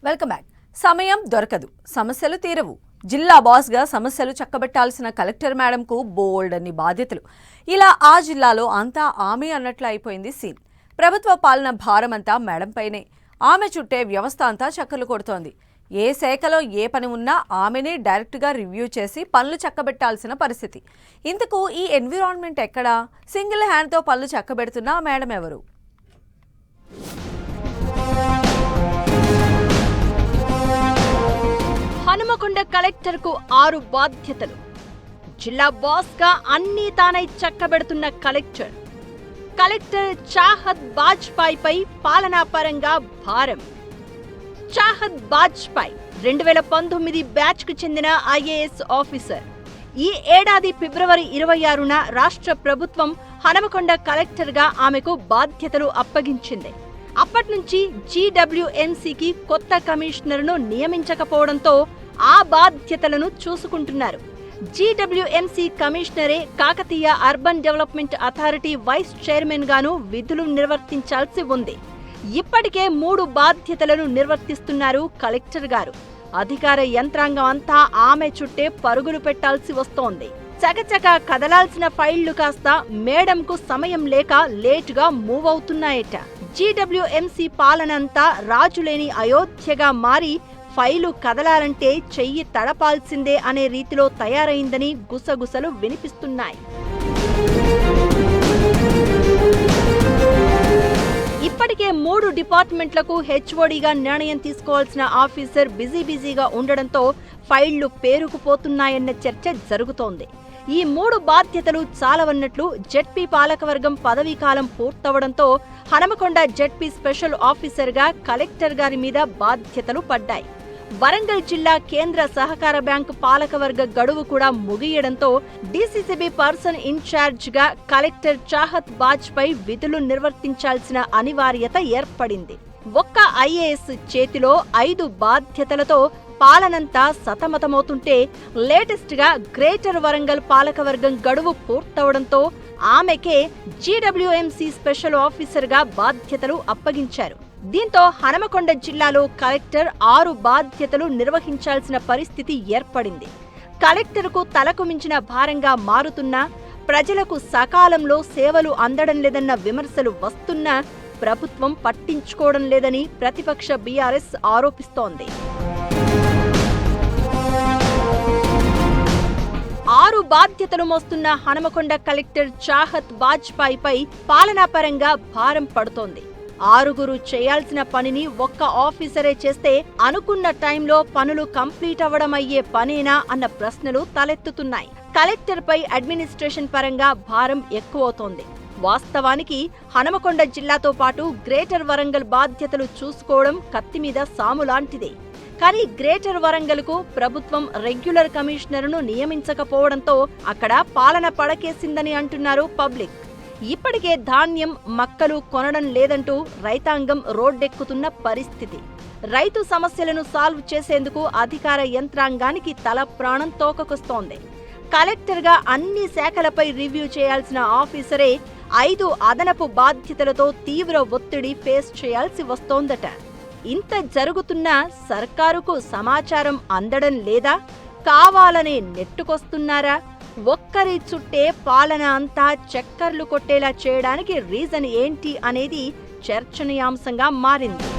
Welcome back. సమయం దొరకదు, సమస్యలు తీరవు. జిల్లా బాస్గా సమస్యలు చక్కబెట్టాల్సిన కలెక్టర్ మేడంకు బోల్డ్ అన్ని బాధ్యతలు. ఇలా ఆ జిల్లాలో అంతా ఆమె అన్నట్లు అయిపోయింది సీన్. ప్రభుత్వ పాలన భారమంతా మేడంపైనే. ఆమె చుట్టే వ్యవస్థ అంతా చక్కర్లు కొడుతోంది. ఏ శాఖలో ఏ పని ఉన్నా ఆమెనే డైరెక్ట్గా రివ్యూ చేసి పనులు చక్కబెట్టాల్సిన పరిస్థితి. ఇంతకు ఈ ఎన్విరాన్మెంట్ ఎక్కడా? సింగిల్ హ్యాండ్తో పనులు చక్కబెడుతున్న మేడం ఎవరు? హనుమకొండ కలెక్టర్ కు 6 బాధ్యతలు. జిల్లా బాస్ గా అన్ని తానై చక్కబెడుతున్న కలెక్టర్ చాహత్ బాజ్పాయ్ పై పాలనాపరంగా భారం. చాహత్ బాజ్పాయ్ 2019 బ్యాచ్ కు చెందిన ఐఏఎస్ ఆఫీసర్. ఈ ఏడాది ఫిబ్రవరి 26న రాష్ట్ర ప్రభుత్వం హనుమకొండ కలెక్టర్ గా ఆమెకు బాధ్యతలు అప్పగించింది. అప్పట్నుంచి జీడబ్ల్యూఎంసీకి కొత్త కమిషనర్ను నియమించకపోవడంతో ఆ బాధ్యతలను చూసుకుంటున్నారు. జీడబ్ల్యూఎంసీ కమిషనరే Kakatiya urban development authority vice chairman గాను విధులు నిర్వర్తించాల్సి ఉంది. ఇప్పటికే 3 బాధ్యతలను నిర్వర్తిస్తున్నారు కలెక్టర్ గారు. అధికార యంత్రాంగం అంతా ఆమె చుట్టే పరుగులు పెట్టాల్సి వస్తోంది. చకచక కదలాల్సిన ఫైళ్లు కాస్త మేడంకు సమయం లేక లేటుగా మూవ్ అవుతున్నాయట. జీడబ్ల్యూఎంసీ పాలనంతా రాజులేని అయోధ్యగా మారి ఫైలు కదలాలంటే చెయ్యి తడపాల్సిందే అనే రీతిలో తయారైందని గుసగుసలు వినిపిస్తున్నాయి. ఇప్పటికే 3 డిపార్ట్మెంట్లకు హెచ్ఓడిగా నిర్ణయం తీసుకోవాల్సిన ఆఫీసర్ బిజీగా ఉండడంతో ఫైళ్లు పేరుకుపోతున్నాయన్న చర్చ జరుగుతోంది. ఈ 3 బాధ్యతలు చాలవన్నట్లు జెడ్పీ పాలకవర్గం పదవీకాలం పూర్తవడంతో హనుమకొండ జెడ్పీ స్పెషల్ ఆఫీసర్గా కలెక్టర్ గారి మీద బాధ్యతలు పడ్డాయి. వరంగల్ జిల్లా కేంద్ర సహకార బ్యాంకు పాలకవర్గ గడువు కూడా ముగియడంతో డీసీసీబీ పర్సన్ ఇన్ఛార్జ్ గా కలెక్టర్ చాహత్ బాజ్పాయ్ విధులు నిర్వర్తించాల్సిన అనివార్యత ఏర్పడింది. ఒక్క ఐఏఎస్ చేతిలో 5 బాధ్యతలతో పాలనంతా సతమతమవుతుంటే లేటెస్ట్ గా గ్రేటర్ వరంగల్ పాలకవర్గం గడువు పూర్తవడంతో ఆమెకే జీడబ్ల్యూఎంసీ స్పెషల్ ఆఫీసర్ గా బాధ్యతలు అప్పగించారు. దీంతో హనుమకొండ జిల్లాలో కలెక్టర్ 6 బాధ్యతలు నిర్వహించాల్సిన పరిస్థితి ఏర్పడింది. కలెక్టర్కు తలకు మించిన భారంగా మారుతున్నా, ప్రజలకు సకాలంలో సేవలు అందడం లేదన్న విమర్శలు వస్తున్నా ప్రభుత్వం పట్టించుకోవడం లేదని ప్రతిపక్ష బీఆర్ఎస్ ఆరోపిస్తోంది. 6 బాధ్యతలు మోస్తున్న హనుమకొండ కలెక్టర్ చాహత్ బాజ్పాయ్ పై పాలనాపరంగా భారం పడుతోంది. 6 చేయాల్సిన పనిని ఒక్క ఆఫీసరే చేస్తే అనుకున్న టైంలో పనులు కంప్లీట్ అవ్వడం అయ్యే పనేనా అన్న ప్రశ్నలు తలెత్తుతున్నాయి. కలెక్టర్ పై అడ్మినిస్ట్రేషన్ పరంగా భారం ఎక్కువవుతోంది. వాస్తవానికి హనుమకొండ జిల్లాతో పాటు గ్రేటర్ వరంగల్ బాధ్యతలు చూసుకోవడం కత్తిమీద సాములాంటిదే. కానీ గ్రేటర్ వరంగల్కు ప్రభుత్వం రెగ్యులర్ కమిషనర్ను నియమించకపోవడంతో అక్కడ పాలన పడకేసిందని అంటున్నారు పబ్లిక్. ఇప్పటికే ధాన్యం, మక్కలు కొనడం లేదంటూ రైతాంగం రోడ్డెక్కుతున్న పరిస్థితి. రైతు సమస్యలను సాల్వ్ చేసేందుకు అధికార యంత్రాంగానికి తల ప్రాణం తోకకొస్తోంది. కలెక్టర్గా అన్ని శాఖలపై రివ్యూ చేయాల్సిన ఆఫీసరే 5 అదనపు బాధ్యతలతో తీవ్ర ఒత్తిడి ఫేస్ చేయాల్సి వస్తోందట. ఇంత జరుగుతున్నా సర్కారుకు సమాచారం అందడం లేదా? కావాలనే నెట్టుకొస్తున్నారా? ఒక్కరి చుట్టే పాలన అంతా చక్కర్లు కొట్టేలా చేయడానికి రీజన్ ఏంటి అనేది చర్చనీయాంశంగా మారింది.